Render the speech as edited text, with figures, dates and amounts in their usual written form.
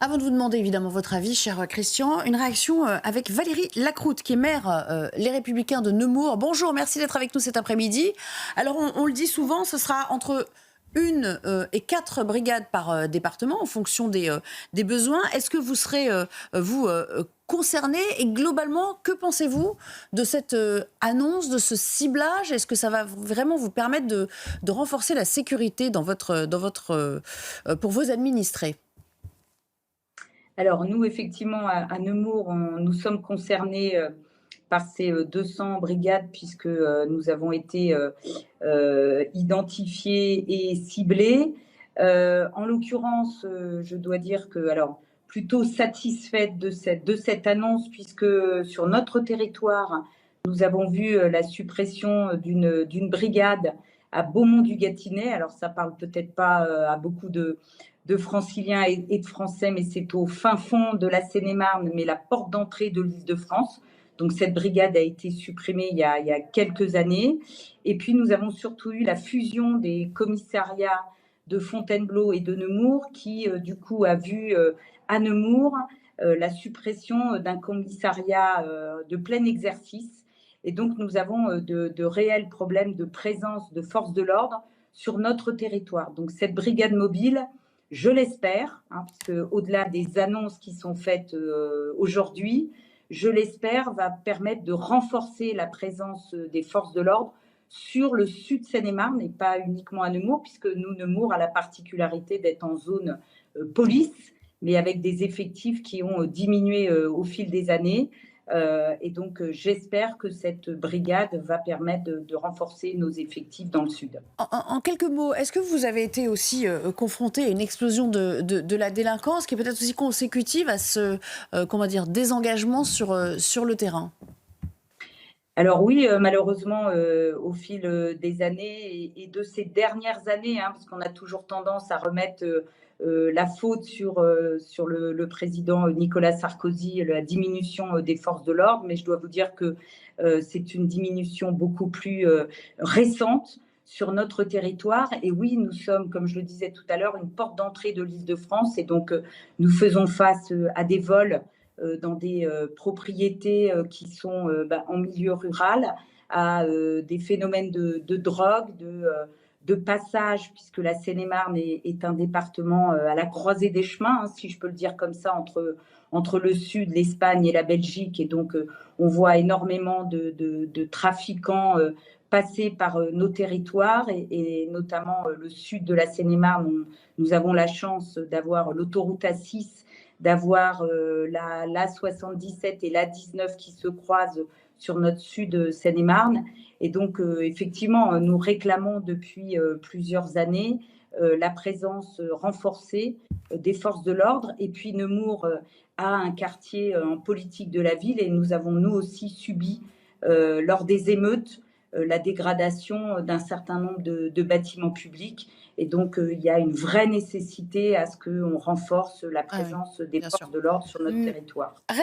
Avant de vous demander évidemment votre avis, cher Christian, une réaction avec Valérie Lacroute, qui est maire Les Républicains de Nemours. Bonjour, merci d'être avec nous cet après-midi. Alors on le dit souvent, ce sera entre 1 et 4 brigades par département en fonction des besoins. Est-ce que vous serez, concerné et globalement, que pensez-vous de cette annonce, de ce ciblage? Est-ce que ça va vraiment vous permettre de renforcer la sécurité pour vos administrés? Alors nous, effectivement, à Nemours, nous sommes concernés par ces 200 brigades puisque nous avons été identifiés et ciblés. En l'occurrence, je dois dire que, alors, plutôt satisfaite de cette annonce puisque sur notre territoire, nous avons vu la suppression d'une brigade à Beaumont-du-Gâtinais. Alors ça parle peut-être pas à beaucoup de Franciliens et de Français, mais c'est au fin fond de la Seine-et-Marne, mais la porte d'entrée de l'Île-de-France. Donc cette brigade a été supprimée il y a quelques années. Et puis nous avons surtout eu la fusion des commissariats de Fontainebleau et de Nemours qui du coup a vu à Nemours la suppression d'un commissariat de plein exercice. Et donc nous avons de réels problèmes de présence de forces de l'ordre sur notre territoire. Donc cette brigade mobile, je l'espère, parce qu'au-delà des annonces qui sont faites aujourd'hui, je l'espère, va permettre de renforcer la présence des forces de l'ordre sur le sud Seine-et-Marne et pas uniquement à Nemours, puisque nous, Nemours a la particularité d'être en zone police, mais avec des effectifs qui ont diminué au fil des années. Et donc, j'espère que cette brigade va permettre de renforcer nos effectifs dans le sud. En quelques mots, est-ce que vous avez été aussi confronté à une explosion de la délinquance qui est peut-être aussi consécutive à ce désengagement sur le terrain? Alors oui, malheureusement, au fil des années et de ces dernières années, parce qu'on a toujours tendance à remettre la faute sur le président Nicolas Sarkozy, la diminution des forces de l'ordre, mais je dois vous dire que c'est une diminution beaucoup plus récente sur notre territoire. Et oui, nous sommes, comme je le disais tout à l'heure, une porte d'entrée de l'Île-de-France et donc nous faisons face à des vols dans des propriétés qui sont en milieu rural, à des phénomènes de drogue, de passage, puisque la Seine-et-Marne est un département à la croisée des chemins, si je peux le dire comme ça, entre le sud, l'Espagne et la Belgique. Et donc, on voit énormément de trafiquants passer par nos territoires et notamment le sud de la Seine-et-Marne. Nous avons la chance d'avoir l'autoroute A6, d'avoir la 77 et la 19 qui se croisent sur notre sud Seine-et-Marne. Et donc, effectivement, nous réclamons depuis plusieurs années la présence renforcée des forces de l'ordre. Et puis, Nemours a un quartier en politique de la ville et nous avons, nous aussi, subi lors des émeutes la dégradation d'un certain nombre de bâtiments publics. Et donc, il y a une vraie nécessité à ce qu'on renforce la Ah oui, présence des bien sûr. forces de l'ordre sur notre territoire.